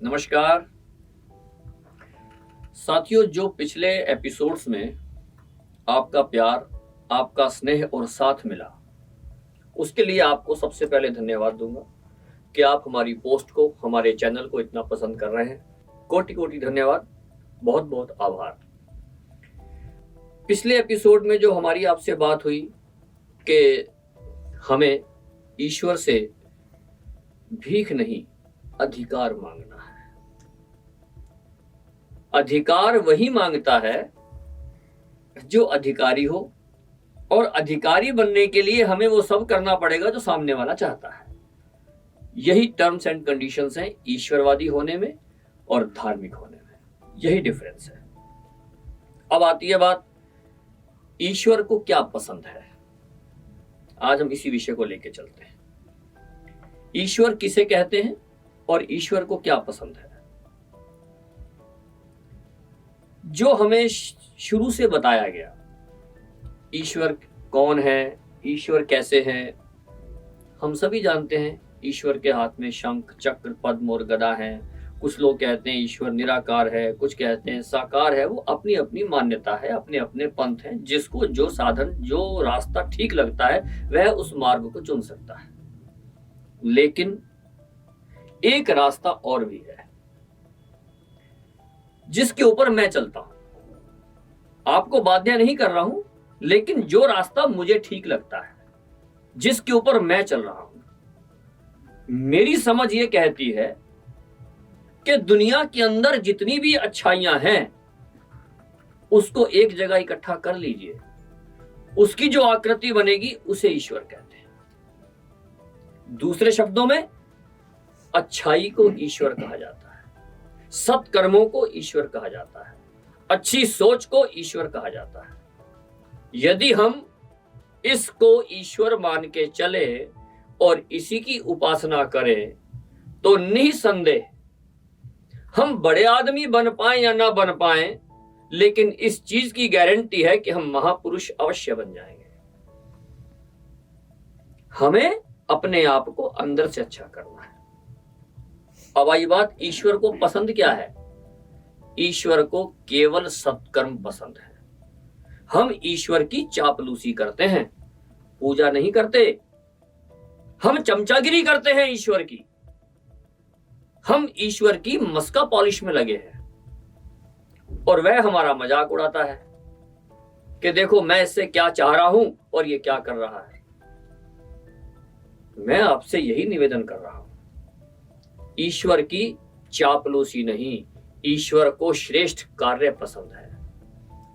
नमस्कार साथियों, जो पिछले एपिसोड्स में आपका प्यार, आपका स्नेह और साथ मिला, उसके लिए आपको सबसे पहले धन्यवाद दूंगा कि आप हमारी पोस्ट को, हमारे चैनल को इतना पसंद कर रहे हैं। कोटि कोटि धन्यवाद, बहुत बहुत आभार। पिछले एपिसोड में जो हमारी आपसे बात हुई कि हमें ईश्वर से भीख नहीं, अधिकार मांगना है। अधिकार वही मांगता है जो अधिकारी हो, और अधिकारी बनने के लिए हमें वो सब करना पड़ेगा जो सामने वाला चाहता है। यही टर्म्स एंड कंडीशंस हैं ईश्वरवादी होने में और धार्मिक होने में, यही डिफरेंस है। अब आती है बात, ईश्वर को क्या पसंद है। आज हम इसी विषय को लेकर चलते हैं। ईश्वर किसे कहते हैं और ईश्वर को क्या पसंद है। जो हमें शुरू से बताया गया, ईश्वर कौन है, ईश्वर कैसे हैं, हम सभी जानते हैं। ईश्वर के हाथ में शंख, चक्र, पद्म और गदा है। कुछ लोग कहते हैं ईश्वर निराकार है, कुछ कहते हैं साकार है। वो अपनी अपनी मान्यता है, अपने अपने पंथ हैं। जिसको जो साधन, जो रास्ता ठीक लगता है, वह उस मार्ग को चुन सकता है। लेकिन एक रास्ता और भी है जिसके ऊपर मैं चलता हूं। आपको बाध्य नहीं कर रहा हूं, लेकिन जो रास्ता मुझे ठीक लगता है, जिसके ऊपर मैं चल रहा हूं, मेरी समझ ये कहती है कि दुनिया के अंदर जितनी भी अच्छाइयां हैं, उसको एक जगह इकट्ठा कर लीजिए। उसकी जो आकृति बनेगी, उसे ईश्वर कहते हैं। दूसरे शब्दों में, अच्छाई को ईश्वर कहा जाता है, सत्कर्मों को ईश्वर कहा जाता है, अच्छी सोच को ईश्वर कहा जाता है। यदि हम इसको ईश्वर मान के चले और इसी की उपासना करें, तो निसंदेह हम बड़े आदमी बन पाए या ना बन पाए, लेकिन इस चीज की गारंटी है कि हम महापुरुष अवश्य बन जाएंगे। हमें अपने आप को अंदर से अच्छा करना है। अब आई बात, ईश्वर को पसंद क्या है। ईश्वर को केवल सत्कर्म पसंद है। हम ईश्वर की चापलूसी करते हैं, पूजा नहीं करते। हम चमचागिरी करते हैं ईश्वर की। हम ईश्वर की मस्का पॉलिश में लगे हैं, और वह हमारा मजाक उड़ाता है कि देखो मैं इससे क्या चाह रहा हूं और ये क्या कर रहा है। मैं आपसे यही निवेदन कर रहा हूं, ईश्वर की चापलूसी नहीं, ईश्वर को श्रेष्ठ कार्य पसंद है,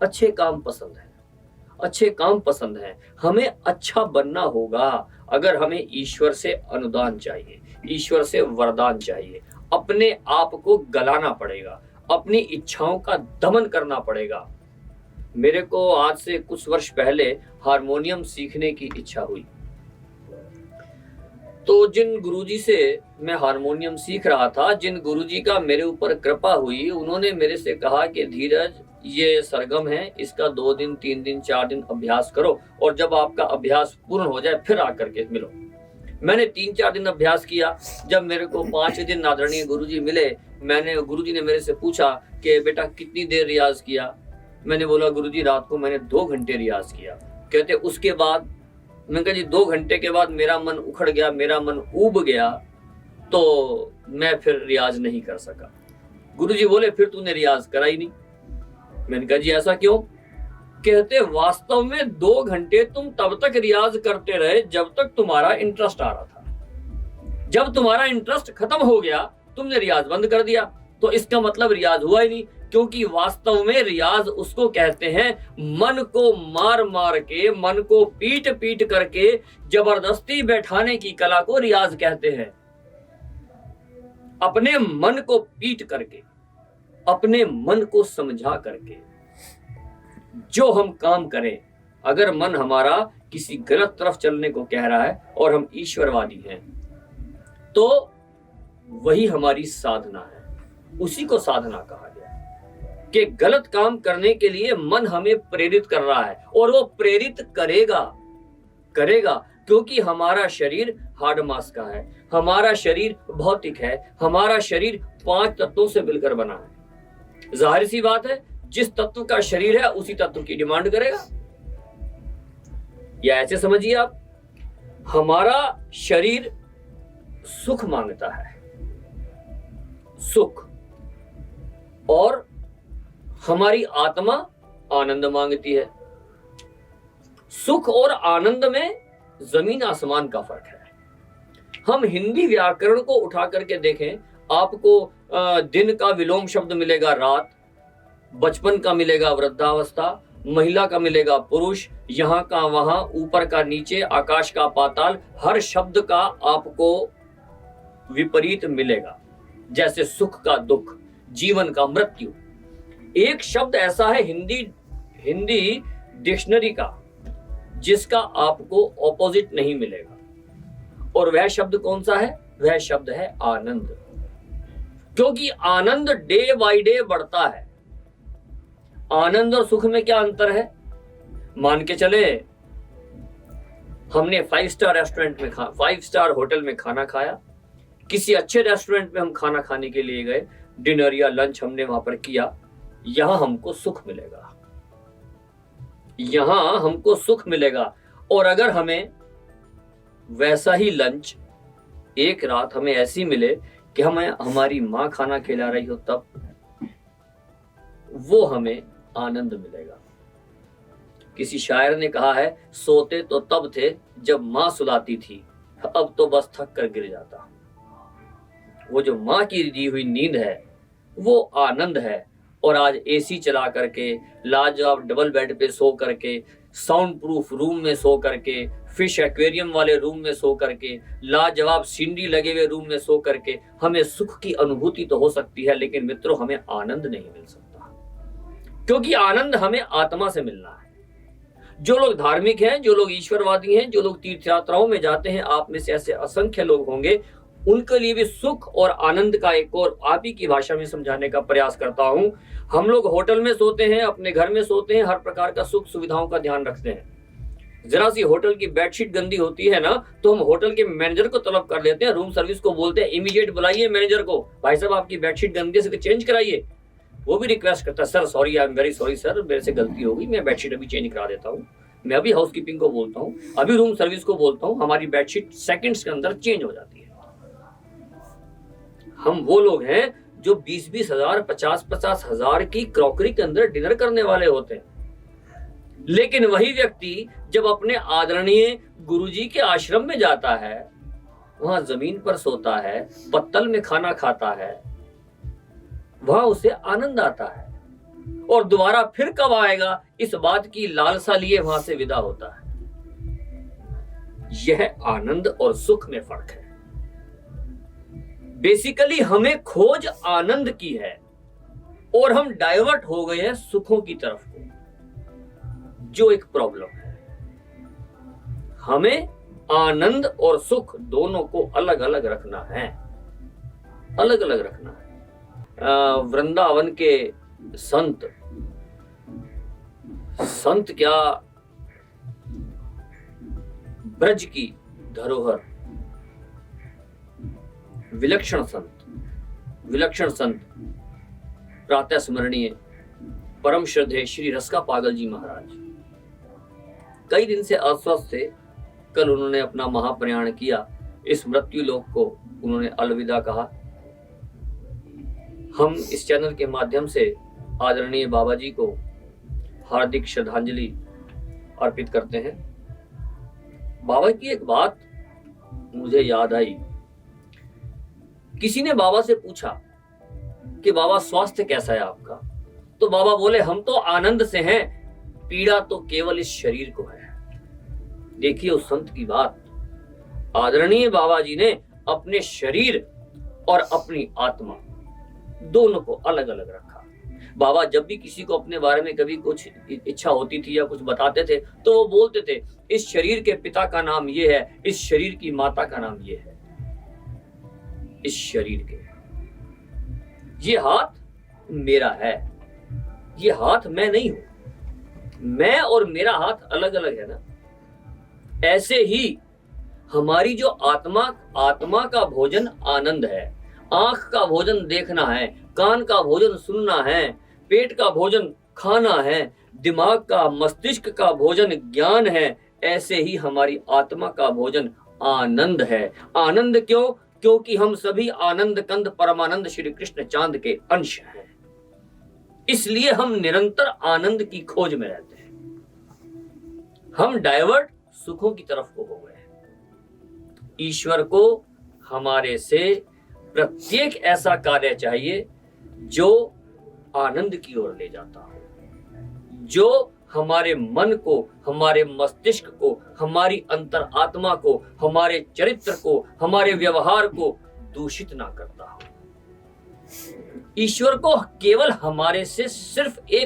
अच्छे काम पसंद है, अच्छे काम पसंद है। हमें अच्छा बनना होगा। अगर हमें ईश्वर से अनुदान चाहिए, ईश्वर से वरदान चाहिए, अपने आप को गलाना पड़ेगा, अपनी इच्छाओं का दमन करना पड़ेगा। मेरे को आज से कुछ वर्ष पहले हारमोनियम सीखने की इच्छा हुई। तो जिन गुरुजी से मैं हारमोनियम सीख रहा था, जिन गुरुजी का मेरे ऊपर कृपा हुई, उन्होंने मेरे से कहा कि धीरज, ये सरगम है, इसका 2 दिन 3 दिन 4 दिन अभ्यास करो, और जब आपका अभ्यास पूर्ण हो जाए फिर आकर के मिलो। मैंने 3-4 दिन अभ्यास किया। जब मेरे को 5वें दिन आदरणीय गुरुजी मिले, गुरुजी ने मेरे से पूछा कि बेटा कितनी देर रियाज किया। मैंने बोला गुरुजी रात को मैंने 2 घंटे रियाज किया। कहते उसके बाद। मैंने कहा जी 2 घंटे के बाद मेरा मन उखड़ गया, मेरा मन ऊब गया, तो मैं फिर रियाज नहीं कर सका। गुरुजी बोले फिर तूने रियाज करा ही नहीं। मैंने कहा जी ऐसा क्यों। कहते वास्तव में 2 घंटे तुम तब तक रियाज करते रहे जब तक तुम्हारा इंटरेस्ट आ रहा था। जब तुम्हारा इंटरेस्ट खत्म हो गया, तुमने रियाज बंद कर दिया, तो इसका मतलब रियाज हुआ ही नहीं। क्योंकि वास्तव में रियाज उसको कहते हैं, मन को मार मार के, मन को पीट पीट करके जबरदस्ती बैठाने की कला को रियाज कहते हैं। अपने मन को पीट करके, अपने मन को समझा करके जो हम काम करें, अगर मन हमारा किसी गलत तरफ चलने को कह रहा है और हम ईश्वरवादी हैं, तो वही हमारी साधना है। उसी को साधना कहा गया कि गलत काम करने के लिए मन हमें प्रेरित कर रहा है, और वो प्रेरित करेगा, क्योंकि हमारा शरीर हार्ड मास का है। हमारा शरीर भौतिक है, हमारा शरीर 5 तत्वों से मिलकर बना है। जाहिर सी बात है, जिस तत्व का शरीर है उसी तत्व की डिमांड करेगा। या ऐसे समझिए आप, हमारा शरीर सुख मांगता है, सुख, और हमारी आत्मा आनंद मांगती है। सुख और आनंद में जमीन आसमान का फर्क है। हम हिंदी व्याकरण को उठा करके देखें, आपको दिन का विलोम शब्द मिलेगा रात, बचपन का मिलेगा वृद्धावस्था, महिला का मिलेगा पुरुष, यहाँ का वहां, ऊपर का नीचे, आकाश का पाताल, हर शब्द का आपको विपरीत मिलेगा। जैसे सुख का दुख, जीवन का मृत्यु। एक शब्द ऐसा है हिंदी डिक्शनरी का जिसका आपको ऑपोजिट नहीं मिलेगा, और वह शब्द कौन सा है? वह शब्द है आनंद। क्योंकि आनंद डे बाय डे बढ़ता है। आनंद और सुख में क्या अंतर है? मान के चले हमने 5 स्टार रेस्टोरेंट में 5 स्टार होटल में खाना खाया, किसी अच्छे रेस्टोरेंट में हम खाना खाने के लिए गए, डिनर या लंच हमने वहां पर किया, यहां हमको सुख मिलेगा, यहां हमको सुख मिलेगा। और अगर हमें वैसा ही लंच एक रात हमें ऐसी मिले कि हमें हमारी मां खाना खिला रही हो, तब वो हमें आनंद मिलेगा। किसी शायर ने कहा है, सोते तो तब थे जब मां सुलाती थी, अब तो बस थक कर गिर जाता। वो जो मां की दी हुई नींद है वो आनंद है। और आज एसी चला करके, लाजवाब डबल बेड पे सो करके, साउंड प्रूफ रूम में सो करके, फिश एक्वेरियम वाले रूम में सो करके, लाजवाब सीनरी लगे हुए रूम में सो करके हमें सुख की अनुभूति तो हो सकती है, लेकिन मित्रों हमें आनंद नहीं मिल सकता। क्योंकि आनंद हमें आत्मा से मिलना है। जो लोग धार्मिक हैं, जो लोग ईश्वरवादी हैं, जो लोग तीर्थ यात्राओं में जाते हैं, आप में से ऐसे असंख्य लोग होंगे, उनके लिए भी सुख और आनंद का एक और आप ही की भाषा में समझाने का प्रयास करता हूं। हम लोग होटल में सोते हैं, अपने घर में सोते हैं, हर प्रकार का सुख सुविधाओं का ध्यान रखते हैं। जरा सी होटल की बेडशीट गंदी होती है ना, तो हम होटल के मैनेजर को तलब कर लेते हैं, रूम सर्विस को बोलते हैं, इमीडिएट बुलाइए मैनेजर को, भाई साहब आपकी बेडशीट गंदी है, चेंज कराइए। वो भी रिक्वेस्ट करता है, sir sorry, I am very sorry sir, मेरे से गलती हो गई, मैं बेडशीट अभी चेंज करा देता हूँ। मैं अभी हाउसकीपिंग को बोलता हूँ, अभी रूम सर्विस को बोलता हूँ, हमारी बेडशीट सेकंड्स के अंदर चेंज हो जाती है। हम वो लोग हैं जो 20-20 हजार, 50-50 हजार की क्रॉकरी के अंदर डिनर करने वाले होते हैं। लेकिन वही व्यक्ति जब अपने आदरणीय गुरुजी के आश्रम में जाता है, वहां जमीन पर सोता है, पत्तल में खाना खाता है, वहां उसे आनंद आता है, और दोबारा फिर कब आएगा इस बात की लालसा लिए वहां से विदा होता है। यह आनंद और सुख में फर्क है। बेसिकली हमें खोज आनंद की है और हम डाइवर्ट हो गए हैं सुखों की तरफ को, जो एक प्रॉब्लम है। हमें आनंद और सुख दोनों को अलग अलग रखना है, अलग अलग रखना है। वृंदावन के संत क्या, ब्रज की धरोहर, विलक्षण संत, प्रातः स्मरणीय परम श्रद्धेय श्री रसका पागल जी महाराज कई दिन से अस्वस्थ थे। कल उन्होंने अपना महाप्रयाण किया, इस मृत्यु लोक को उन्होंने अलविदा कहा। हम इस चैनल के माध्यम से आदरणीय बाबा जी को हार्दिक श्रद्धांजलि अर्पित करते हैं। बाबा की एक बात मुझे याद आई। किसी ने बाबा से पूछा कि बाबा स्वास्थ्य कैसा है आपका? तो बाबा बोले, हम तो आनंद से हैं, पीड़ा तो केवल इस शरीर को है। देखिए उस संत की बात। आदरणीय बाबा जी ने अपने शरीर और अपनी आत्मा दोनों को अलग अलग रखा। बाबा जब भी किसी को अपने बारे में कभी कुछ इच्छा होती थी या कुछ बताते थे, तो वो बोलते थे, इस शरीर के पिता का नाम ये है, इस शरीर की माता का नाम ये है। इस शरीर के, ये हाथ मेरा है, ये हाथ मैं नहीं हूं, मैं और मेरा हाथ अलग अलग है ना। ऐसे ही हमारी जो आत्मा का भोजन आनंद है, आंख का भोजन देखना है, कान का भोजन सुनना है, पेट का भोजन खाना है, दिमाग का मस्तिष्क का भोजन ज्ञान है, ऐसे ही हमारी आत्मा का भोजन आनंद है। आनंद क्यों? क्योंकि हम सभी आनंद कंद परमानंद श्री कृष्ण चांद के अंश हैं, इसलिए हम निरंतर आनंद की खोज में रहते हैं। हम डाइवर्ट सुखों की तरफ को हो गए हैं। ईश्वर को हमारे से प्रत्येक ऐसा कार्य चाहिए जो आनंद की ओर ले जाता हो, जो हमारे मन को, हमारे मस्तिष्क को, हमारी अंतरात्मा को, हमारे चरित्र को, हमारे व्यवहार को दूषित ना करता हो। ईश्वर को केवल हमारे से सिर्फ एक